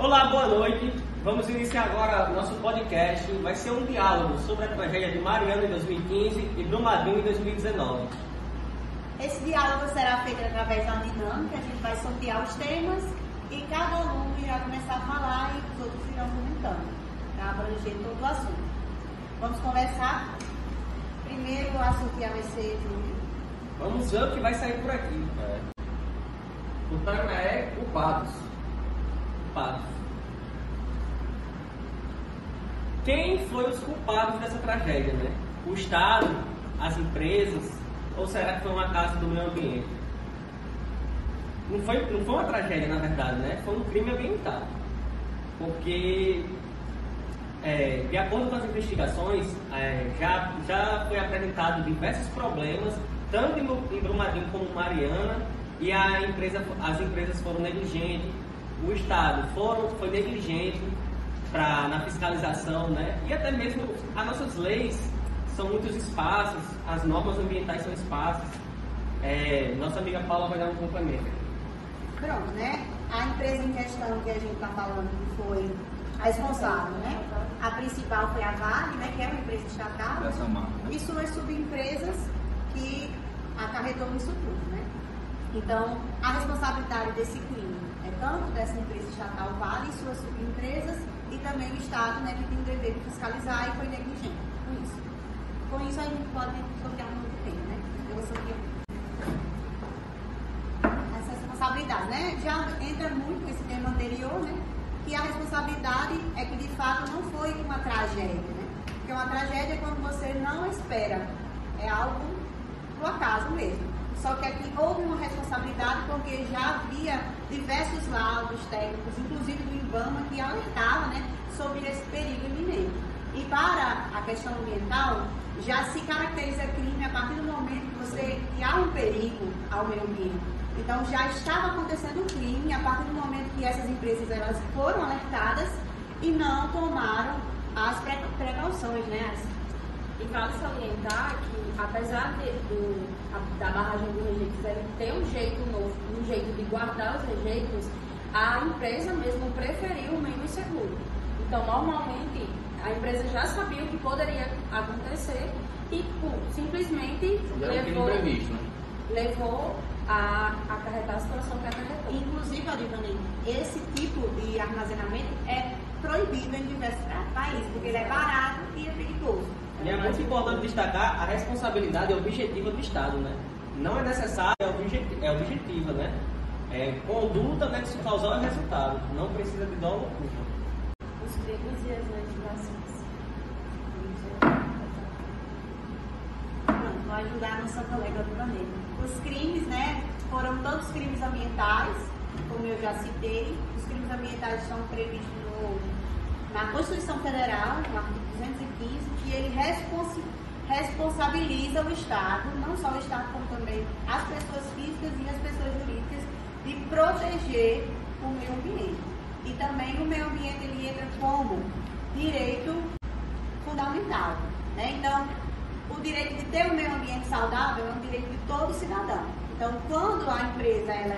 Olá, boa noite. Vamos iniciar agora nosso podcast. Vai ser um diálogo sobre a tragédia de Mariana em 2015 e Brumadinho em 2019. Esse diálogo será feito através da dinâmica. A gente vai sortear os temas e cada aluno irá começar a falar e os outros irão comentando, para abranger todo o assunto. Vamos conversar? Primeiro, a sortear vai ser Júlio. Vamos ver o que vai sair por aqui. O tema é culpados. Quem foi os culpados dessa tragédia, né? O Estado, as empresas, ou será que foi uma casa do meio ambiente? Não foi uma tragédia, na verdade, né? Foi um crime ambiental. Porque, de acordo com as investigações, já foi apresentado diversos problemas, tanto em Brumadinho como em Mariana, e as empresas foram negligentes, o Estado foi negligente na fiscalização, né? E até mesmo as nossas leis são muitos espaços, as normas ambientais são espaços. Nossa amiga Paula vai dar um complemento. Pronto, né? A empresa em questão que a gente está falando que foi a responsável, né? A principal foi a Vale, né? Que é uma empresa estatal, e suas subempresas que acarretou isso tudo, né? Então, a responsabilidade desse crime é tanto dessa empresa estatal Vale e suas subempresas e também o Estado, né, que tem o dever de fiscalizar e foi negligente com isso. Com isso, a gente pode sortear um novo tema, né? Eu vou sortear essa responsabilidade, né? Já entra muito esse tema anterior, né? Que a responsabilidade é que, de fato, não foi uma tragédia, né? Porque uma tragédia é quando você não espera, é algo do acaso mesmo. Só que aqui houve uma responsabilidade porque já havia diversos laudos técnicos, inclusive do IBAMA, que alertava, né, sobre esse perigo iminente. E para a questão ambiental, já se caracteriza crime a partir do momento que há um perigo ao meio ambiente. Então já estava acontecendo um crime a partir do momento que essas empresas elas foram alertadas e não tomaram as precauções, né? E vale salientar que, apesar da barragem de rejeitos ter um jeito novo, um jeito de guardar os rejeitos, a empresa mesmo preferiu o menos seguro. Então, normalmente, a empresa já sabia o que poderia acontecer e simplesmente levou a acarretar a situação que acarretou. Inclusive, Adivani, esse tipo de armazenamento é proibido em diversos países, porque ele é barato e é perigoso. E é muito importante destacar a responsabilidade objetiva do Estado, né? Não é necessária, é objetiva, né? É conduta, né, que se causar o resultado. Não precisa de dolo ou culpa. Os crimes e as legislações. Pronto, vou ajudar a nossa colega do planeta. Os crimes, né, foram todos crimes ambientais, como eu já citei. Os crimes ambientais estão previstos na Constituição Federal, no artigo 215, que ele responsabiliza o Estado, não só o Estado, como também as pessoas físicas e as pessoas jurídicas, de proteger o meio ambiente. E também o meio ambiente ele entra como direito fundamental, né? Então, o direito de ter um meio ambiente saudável é um direito de todo cidadão. Então, quando a empresa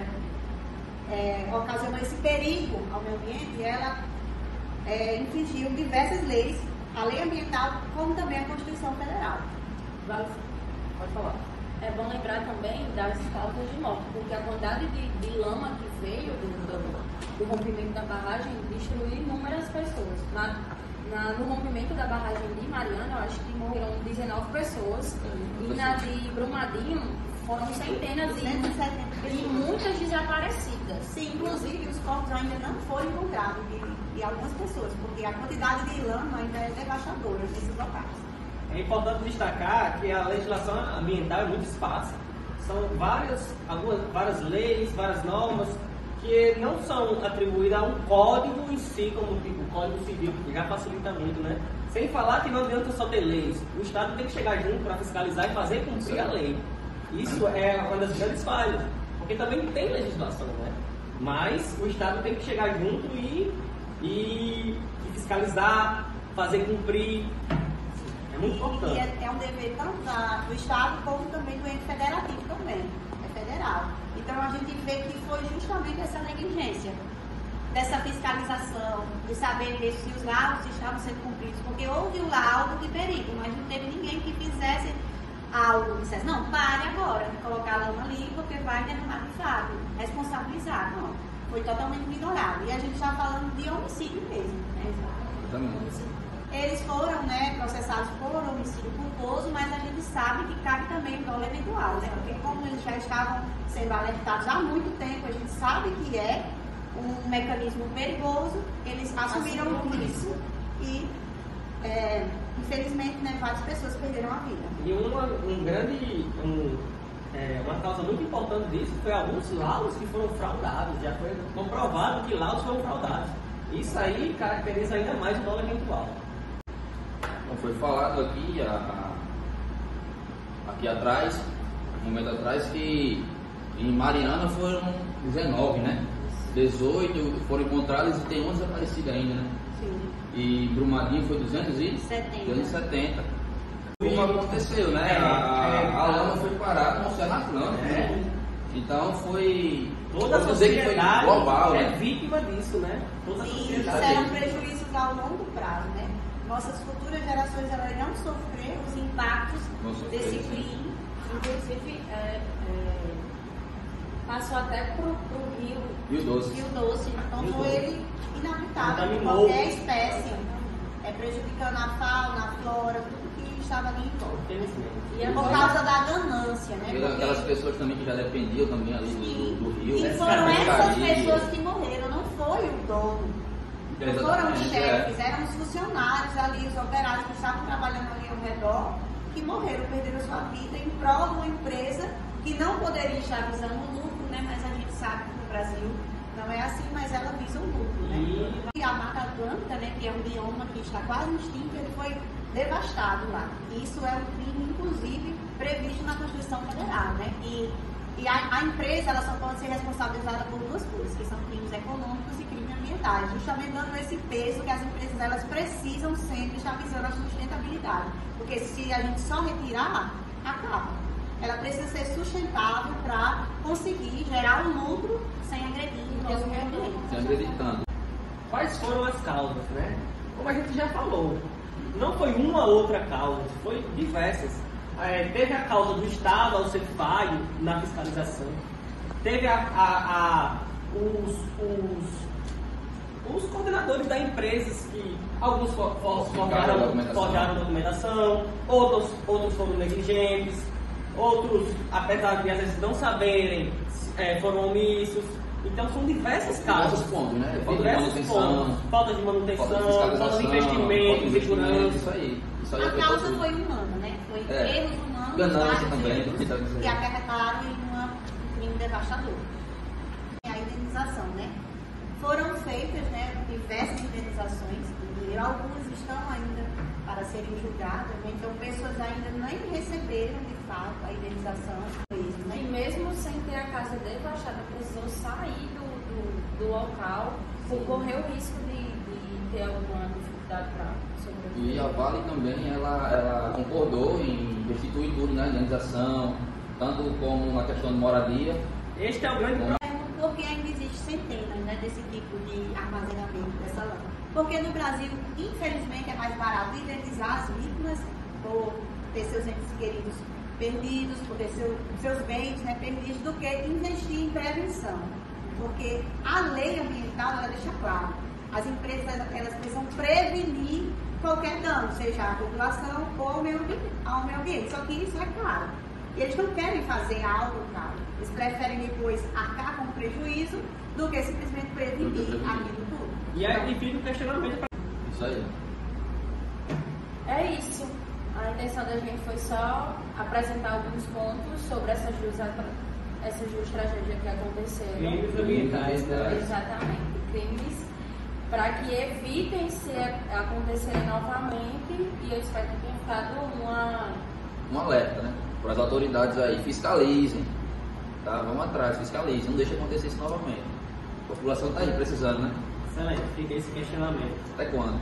ocasionou esse perigo ao meio ambiente, ela infringiu diversas leis, a lei ambiental, como também a Constituição Federal. Pode falar. É bom lembrar também das causas de morte, porque a quantidade de lama que veio do rompimento da barragem destruiu inúmeras pessoas. No rompimento da barragem de Mariana, eu acho que morreram 19 pessoas, e na de Brumadinho foram centenas e muitas desaparecidas. Sim, inclusive os corpos ainda não foram encontrados de algumas pessoas, porque a quantidade de lama ainda é devastadora nesses locais. É importante destacar que a legislação ambiental é muito esparsa. São várias leis, várias normas que não são atribuídas a um código em si, como o Código Civil, que já facilita muito, né? Sem falar que não adianta só ter leis. O Estado tem que chegar junto para fiscalizar e fazer cumprir a lei. Isso é uma das grandes falhas, porque também tem legislação, né? Mas o Estado tem que chegar junto e fiscalizar, fazer cumprir. É muito importante. E é um dever tanto do Estado como também do ente federativo também. É federal. Então a gente vê que foi justamente essa negligência dessa fiscalização, de saber ver se os laudos estavam sendo cumpridos, porque houve o laudo de perigo, mas não teve ninguém que fizesse algo, dissesse, não, pare agora de colocar a lama ali, porque vai derramar de fato, responsabilizar, não, foi totalmente ignorado, e a gente está falando de homicídio mesmo, né? Eles foram, né, processados por homicídio culposo, mas a gente sabe que cabe também o dolo eventual, né, porque como eles já estavam sendo alertados há muito tempo, a gente sabe que é um mecanismo perigoso, eles assumiram isso e, infelizmente, né, várias pessoas perderam a vida. E uma causa muito importante disso foi alguns laudos que foram fraudados, já foi comprovado que laudos foram fraudados. Isso aí caracteriza ainda mais o dolo eventual. Foi falado aqui, aqui atrás, um momento atrás, que em Mariana foram 19, né? 18 foram encontrados e tem 11 desaparecidos ainda, né? Sim. E Brumadinho foi 270. Como aconteceu, né? A lama foi parada no Oceano Atlântico. Então foi... Toda a sociedade global, é né? vítima disso, né? Toda a sociedade. Serão prejuízos ao longo prazo, né? Nossas futuras gerações elas irão sofrer os impactos desse crime. Inclusive, passou até para o Rio Doce. Então foi ele inabitável por Contaminou. qualquer espécie, prejudicando a fauna, a flora, tudo que estava ali em volta. Infelizmente. Por causa da ganância, né? E aquelas pessoas também que já dependiam também ali do rio. E foram essas pessoas que morreram, não foi o dono. Não foram os chefes, eram os funcionários ali, os operários que estavam trabalhando ali ao redor, que morreram, perderam sua vida em prol de uma empresa que não poderia estar visando o lucro, né? Mas a gente sabe que no Brasil não é assim, mas ela visa o lucro, né? E a Mata Atlântica, né, que é um bioma que está quase extinto, ele foi devastado lá. Isso é um crime, inclusive, previsto na Constituição Federal, né? E a empresa ela só pode ser responsabilizada por duas coisas, que são crimes econômicos e crimes ambientais, justamente dando esse peso que as empresas elas precisam sempre estar visando a sustentabilidade. Porque se a gente só retirar, acaba. Ela precisa ser sustentável para conseguir gerar um lucro sem agredir o nosso meio ambiente. Sem agredir tanto. Quais foram as causas, né? Como a gente já falou, não foi uma outra causa, foi diversas. Teve a causa do Estado ao ser falho na fiscalização, teve os coordenadores das empresas que alguns forjaram documentação, outros foram negligentes, outros, apesar de às vezes não saberem, foram omissos. Então são diversas causas. Pontos, né? Falta de manutenção, falta de investimento, segurança. Isso aí. A causa foi humana, né? Foi erros humanos, ganância também, que acarretaram em um crime devastador. A indenização, né? Foram feitas, né, diversas indenizações, e algumas estão ainda para serem julgadas, né? Então pessoas ainda nem receberam de fato a indenização mesmo, né? E mesmo sem ter a casa devastada, precisou sair do local, correr o risco de ter alguma dificuldade para sobreviver. E a Vale também, ela concordou em restituir tudo na indenização, tanto como na questão de moradia. Este é o grande problema. Porque ainda existe centenas, né, desse tipo de armazenamento dessa lama. Porque no Brasil, infelizmente, é mais barato indenizar as vítimas por ter seus entes queridos perdidos, por ter seus bens, né, perdidos, do que investir em prevenção. Porque a lei ambiental ela deixa claro, as empresas elas precisam prevenir qualquer dano, seja à população ou ao meio ambiente. Só que isso é caro. E eles não querem fazer algo caro. Eles preferem depois arcar com prejuízo do que simplesmente prevenir aquilo tudo. E aí fica o questionamento. Isso aí. É isso. A intenção da gente foi só apresentar alguns pontos sobre essas duas tragédias que aconteceram. Crimes ambientais, né? Exatamente. Crimes para que evitem se acontecerem novamente, e eu espero que tenha ficado um alerta, né? Para as autoridades aí, fiscalizem, tá? Vamos atrás, fiscalizem, não deixe acontecer isso novamente. A população está aí precisando, né? Excelente, fica esse questionamento. Até quando?